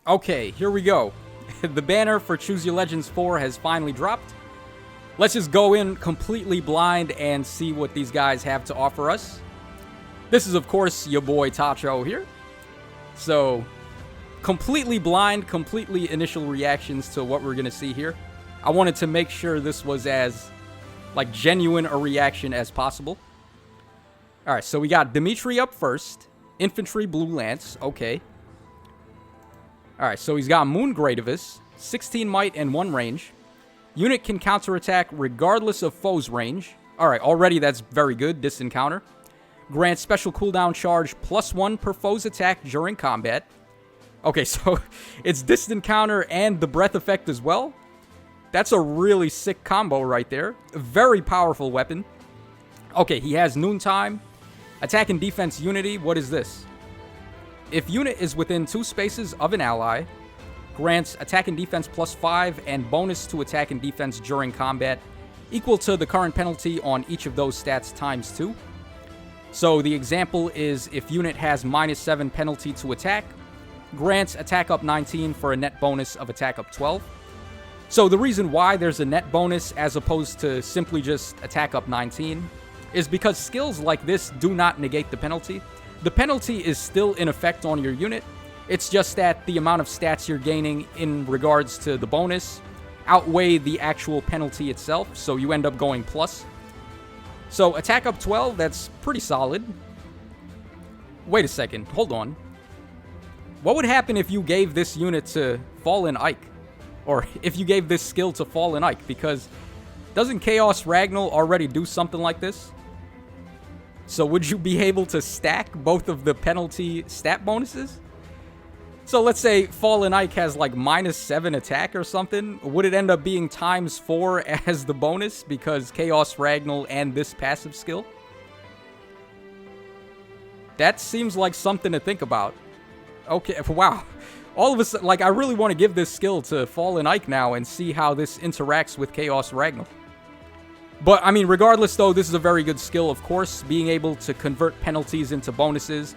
Okay, here we go. The banner for Choose Your Legends 4 has finally dropped. Let's just go in completely blind and see what these guys have to offer us. This is, of course, your boy Tacho here. So, completely blind, completely initial reactions to what we're going to see here. I wanted to make sure this was as, genuine a reaction as possible. Alright, so we got Dimitri up first. Infantry Blue Lance, okay. Alright, so he's got Moon Gradavis, 16 might and 1 range. Unit can counterattack regardless of foe's range. Alright, already that's very good, distant counter. Grants special cooldown charge +1 per foe's attack during combat. Okay, so it's distant counter and the breath effect as well. That's a really sick combo right there. Very powerful weapon. Okay, he has Noontime. Attack and Defense Unity, what is this? If unit is within 2 spaces of an ally, grants attack and defense +5 and bonus to attack and defense during combat, equal to the current penalty on each of those stats ×2. So the example is if unit has -7 penalty to attack, grants attack up 19 for a net bonus of attack up 12. So the reason why there's a net bonus as opposed to simply just attack up 19 is because skills like this do not negate the penalty. The penalty is still in effect on your unit. It's just that the amount of stats you're gaining in regards to the bonus outweigh the actual penalty itself, so you end up going plus. So attack up 12, that's pretty solid. Wait a second, hold on. What would happen if you gave this unit to Fallen Ike? Or if you gave this skill to Fallen Ike? Because doesn't Chaos Ragnall already do something like this? So would you be able to stack both of the penalty stat bonuses? So let's say Fallen Ike has -7 attack or something. Would it end up being ×4 as the bonus because Chaos Ragnall and this passive skill? That seems like something to think about. Okay, wow. All of a sudden, I really want to give this skill to Fallen Ike now and see how this interacts with Chaos Ragnall. But, I mean, regardless, though, this is a very good skill, of course, being able to convert penalties into bonuses.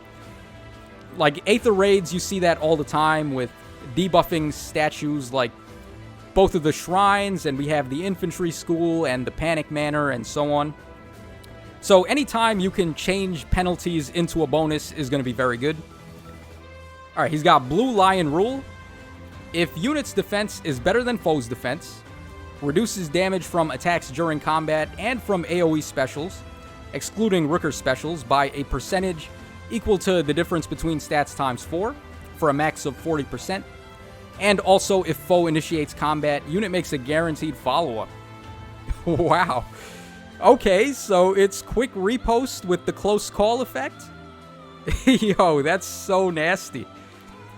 Like, Aether Raids, you see that all the time with debuffing statues like both of the shrines, and we have the Infantry School and the Panic Manor and so on. So, anytime you can change penalties into a bonus is going to be very good. Alright, he's got Blue Lion Rule. If unit's defense is better than foe's defense, reduces damage from attacks during combat and from AoE specials, excluding Rooker specials, by a percentage equal to the difference between stats ×4 for a max of 40%. And also, if foe initiates combat, unit makes a guaranteed follow-up. Wow. Okay, so it's quick repost with the close call effect? Yo, that's so nasty.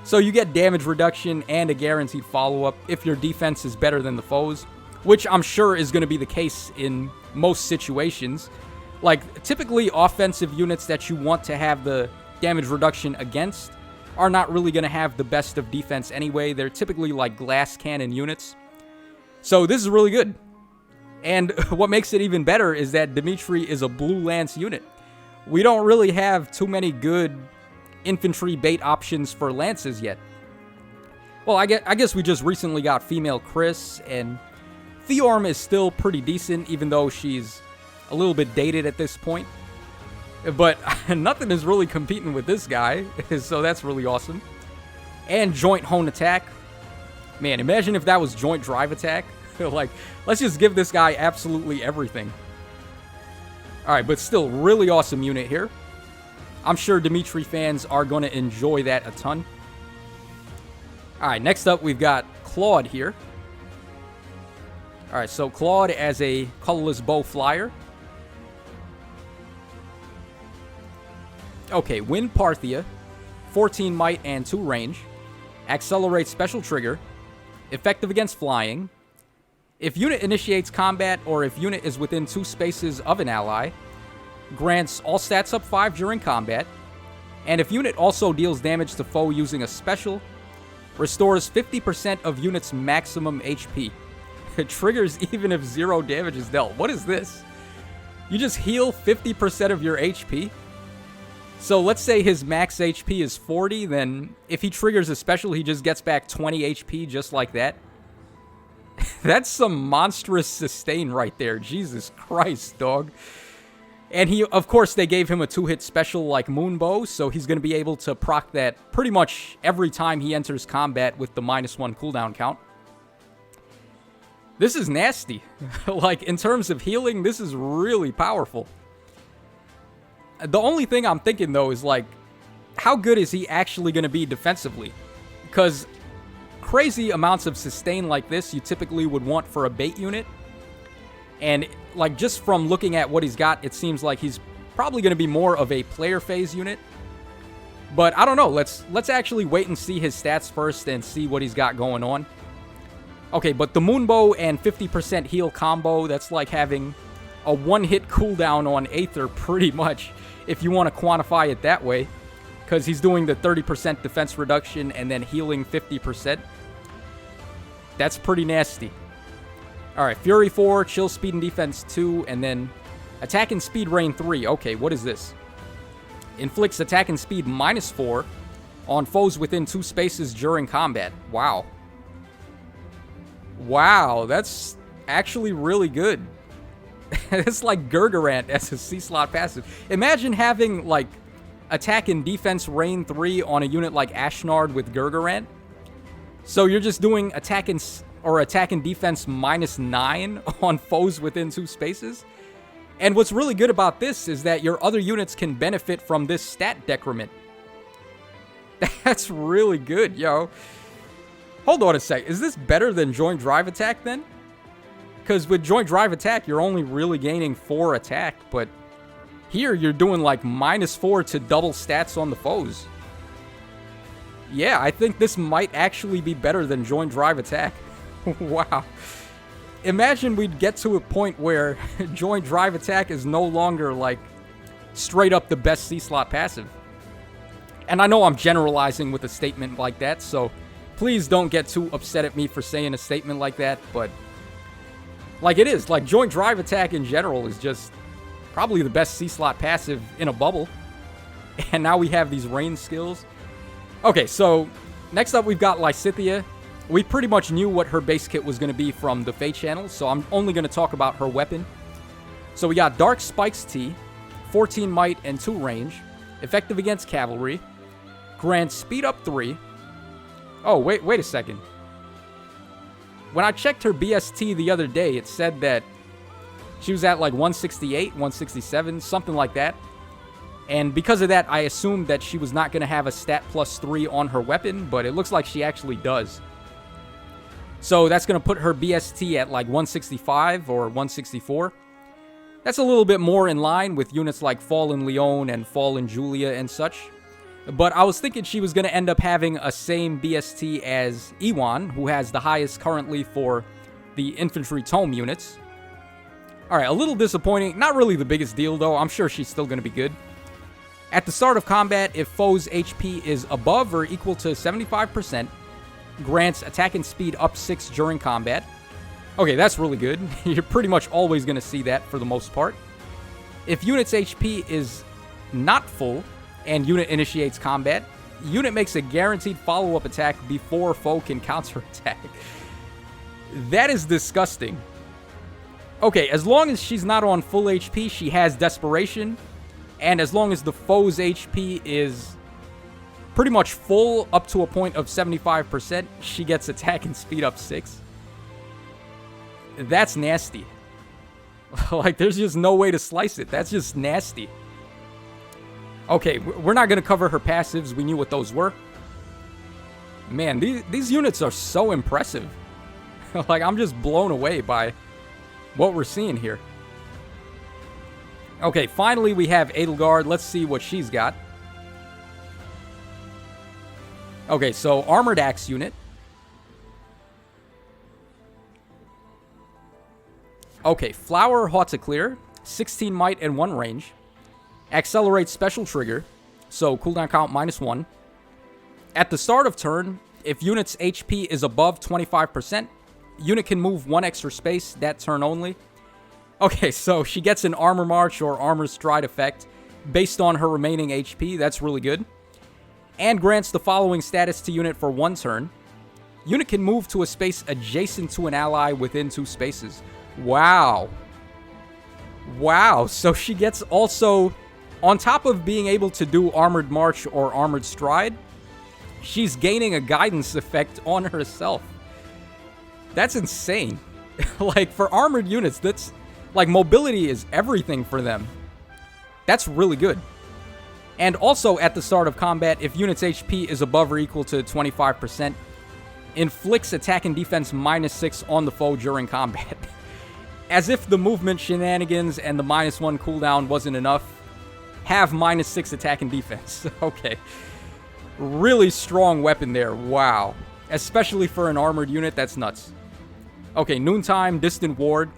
So you get damage reduction and a guaranteed follow-up if your defense is better than the foe's, which I'm sure is going to be the case in most situations. Typically, offensive units that you want to have the damage reduction against are not really going to have the best of defense anyway. They're typically glass cannon units. So this is really good. And what makes it even better is that Dimitri is a Blue Lance unit. We don't really have too many good infantry bait options for lances yet. Well, I guess we just recently got female Chris, and Theorm is still pretty decent, even though she's a little bit dated at this point. But nothing is really competing with this guy, so that's really awesome. And Joint Hone Attack. Man, imagine if that was Joint Drive Attack. Let's just give this guy absolutely everything. Alright, but still, really awesome unit here. I'm sure Dimitri fans are going to enjoy that a ton. Alright, next up we've got Claude here. Alright, so Claude as a colorless bow flyer. Okay, Wind Parthia, 14 might and 2 range. Accelerate special trigger. Effective against flying. If unit initiates combat or if unit is within 2 spaces of an ally, grants all stats up 5 during combat. And if unit also deals damage to foe using a special, restores 50% of unit's maximum HP. It triggers even if 0 damage is dealt. What is this? You just heal 50% of your HP? So let's say his max HP is 40, then if he triggers a special, he just gets back 20 HP just like that. That's some monstrous sustain right there. Jesus Christ, dog. And he, of course, they gave him a 2-hit special like Moonbow, so he's going to be able to proc that pretty much every time he enters combat with the -1 cooldown count. This is nasty. Like, in terms of healing, this is really powerful. The only thing I'm thinking, though, is, like, how good is he actually going to be defensively? Because crazy amounts of sustain like this you typically would want for a bait unit. And, like, just from looking at what he's got, it seems like he's probably going to be more of a player phase unit. But I don't know. Let's actually wait and see his stats first and see what he's got going on. Okay, but the Moonbow and 50% heal combo, that's like having a 1-hit cooldown on Aether pretty much, if you want to quantify it that way. Because he's doing the 30% defense reduction and then healing 50%. That's pretty nasty. Alright, Fury 4, Chill Speed and Defense 2, and then Attack and Speed Rain 3. Okay, what is this? Inflicts Attack and Speed -4 on foes within 2 spaces during combat. Wow. Wow, that's actually really good. It's like Gurgurant as a C-slot passive. Imagine having, like, Attack and Defense Rain 3 on a unit like Ashnard with Gurgurant. So you're just doing Attack and Defense -9 on foes within 2 spaces. And what's really good about this is that your other units can benefit from this stat decrement. That's really good, yo. Hold on a sec. Is this better than Joint Drive Attack then? Because with Joint Drive Attack, you're only really gaining 4 attack, but here you're doing like -4 to double stats on the foes. Yeah, I think this might actually be better than Joint Drive Attack. Wow. Imagine we'd get to a point where Joint Drive Attack is no longer like straight up the best C-slot passive. And I know I'm generalizing with a statement like that, so please don't get too upset at me for saying a statement like that, but like it is. Like, Joint Drive Attack in general is just probably the best C-slot passive in a bubble. And now we have these rain skills. Okay, so next up we've got Lycipia. We pretty much knew what her base kit was going to be from the Fate channel, so I'm only going to talk about her weapon. So we got Dark Spikes T, 14 might and 2 range, effective against cavalry, grants speed up 3. Oh, wait a second. When I checked her BST the other day, it said that she was at like 168, 167, something like that. And because of that, I assumed that she was not going to have a stat +3 on her weapon, but it looks like she actually does. So that's going to put her BST at like 165 or 164. That's a little bit more in line with units like Fallen Leon and Fallen Julia and such. But I was thinking she was going to end up having a same BST as Ewan, who has the highest currently for the infantry tome units. Alright, a little disappointing. Not really the biggest deal, though. I'm sure she's still going to be good. At the start of combat, if foe's HP is above or equal to 75%, grants attack and speed up 6 during combat. Okay, that's really good. You're pretty much always going to see that for the most part. If unit's HP is not full and unit initiates combat, unit makes a guaranteed follow-up attack before foe can counterattack. That is disgusting. Okay, as long as she's not on full HP, she has Desperation. And as long as the foe's HP is pretty much full up to a point of 75%, she gets attack and speed up 6. That's nasty. Like, there's just no way to slice it. That's just nasty. Okay, we're not going to cover her passives. We knew what those were. Man, these units are so impressive. Like, I'm just blown away by what we're seeing here. Okay, finally we have Edelgard. Let's see what she's got. Okay, so Armored Axe unit. Okay, Flower Hauteclear, 16 might and 1 range. Accelerates special trigger, so cooldown count -1. At the start of turn, if unit's HP is above 25%, unit can move 1 extra space that turn only. Okay, so she gets an Armor March or Armor Stride effect based on her remaining HP. That's really good. And grants the following status to unit for 1 turn. Unit can move to a space adjacent to an ally within 2 spaces. Wow. Wow. So she gets also, on top of being able to do Armored March or Armored Stride, she's gaining a guidance effect on herself. That's insane. Like, for armored units, that's, like, mobility is everything for them. That's really good. And also, at the start of combat, if unit's HP is above or equal to 25%, inflicts attack and defense -6 on the foe during combat. As if the movement shenanigans and the -1 cooldown wasn't enough, have -6 attack and defense. Okay. Really strong weapon there. Wow. Especially for an armored unit, that's nuts. Okay, Noontime, Distant Ward.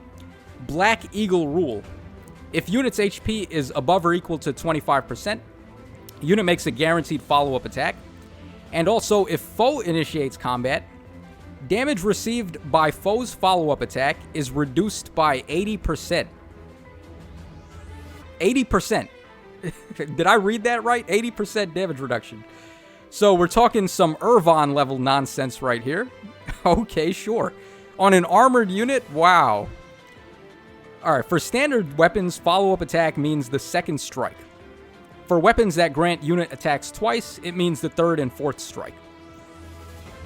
Black Eagle Rule. If unit's HP is above or equal to 25%, unit makes a guaranteed follow-up attack. And also, if foe initiates combat, damage received by foe's follow-up attack is reduced by 80%. 80%. Did I read that right? 80% damage reduction. So we're talking some Irvine level nonsense right here. Okay, sure. On an armored unit, wow. Alright, for standard weapons, follow-up attack means the 2nd strike. For weapons that grant unit attacks twice, it means the 3rd and 4th strike.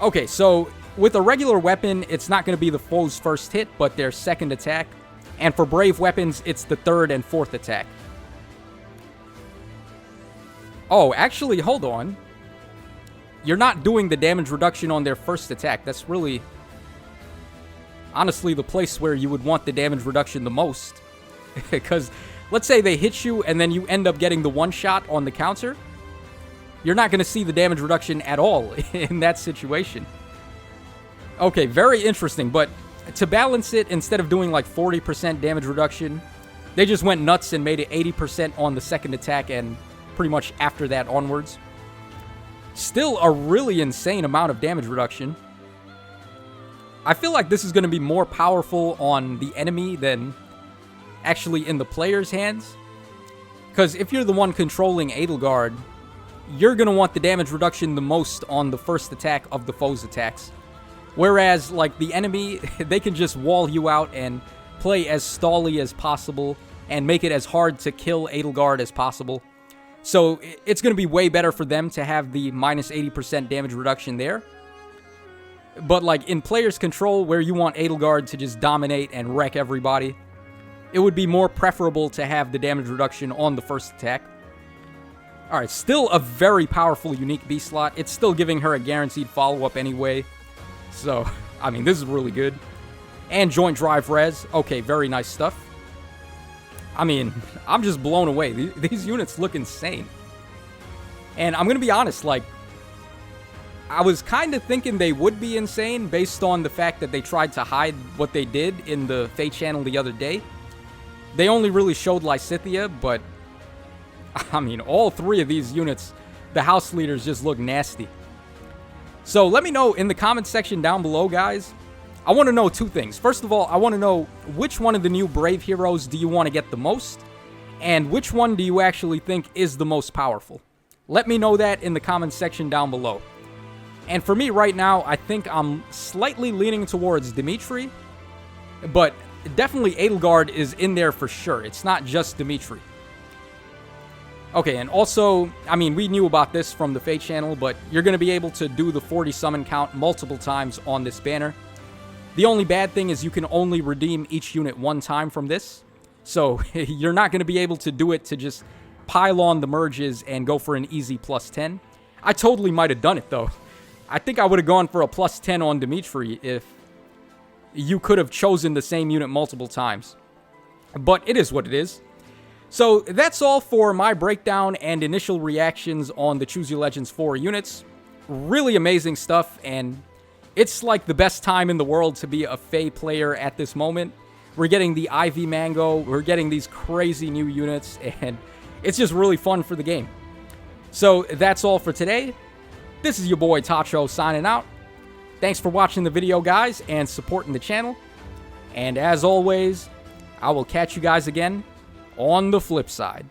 Okay, so with a regular weapon, it's not going to be the foe's 1st hit, but their 2nd attack. And for brave weapons, it's the 3rd and 4th attack. Oh, actually, hold on. You're not doing the damage reduction on their 1st attack. That's really, honestly, the place where you would want the damage reduction the most. Because let's say they hit you and then you end up getting the 1-shot on the counter. You're not going to see the damage reduction at all in that situation. Okay, very interesting. But to balance it, instead of doing like 40% damage reduction, they just went nuts and made it 80% on the 2nd attack and pretty much after that onwards. Still a really insane amount of damage reduction. I feel like this is going to be more powerful on the enemy than actually in the player's hands. Because if you're the one controlling Edelgard, you're going to want the damage reduction the most on the 1st attack of the foe's attacks. Whereas, like, the enemy, they can just wall you out and play as stally as possible and make it as hard to kill Edelgard as possible. So it's going to be way better for them to have the -80% damage reduction there. But, like, in player's control, where you want Edelgard to just dominate and wreck everybody, it would be more preferable to have the damage reduction on the 1st attack. Alright, still a very powerful unique B slot. It's still giving her a guaranteed follow-up anyway. So, I mean, this is really good. And Joint Drive Res. Okay, very nice stuff. I mean, I'm just blown away. These units look insane. And I'm going to be honest, like, I was kind of thinking they would be insane based on the fact that they tried to hide what they did in the Fate channel the other day. They only really showed Lycipia, but, I mean, all 3 of these units, the house leaders just look nasty. So let me know in the comment section down below, guys. I want to know 2 things. First of all, I want to know which one of the new Brave heroes do you want to get the most? And which one do you actually think is the most powerful? Let me know that in the comment section down below. And for me right now, I think I'm slightly leaning towards Dimitri. But definitely Edelgard is in there for sure. It's not just Dimitri. Okay, and also, I mean, we knew about this from the Fate channel, but you're going to be able to do the 40 summon count multiple times on this banner. The only bad thing is you can only redeem each unit 1 time from this. So you're not going to be able to do it to just pile on the merges and go for an easy +10. I totally might have done it, though. I think I would have gone for a +10 on Dimitri if you could have chosen the same unit multiple times. But it is what it is. So that's all for my breakdown and initial reactions on the Choose Your Legends 4 units. Really amazing stuff, and it's like the best time in the world to be a Fae player at this moment. We're getting the Ivy Mango, we're getting these crazy new units, and it's just really fun for the game. So that's all for today. This is your boy Tacho signing out. Thanks for watching the video, guys, and supporting the channel. And as always, I will catch you guys again on the flip side.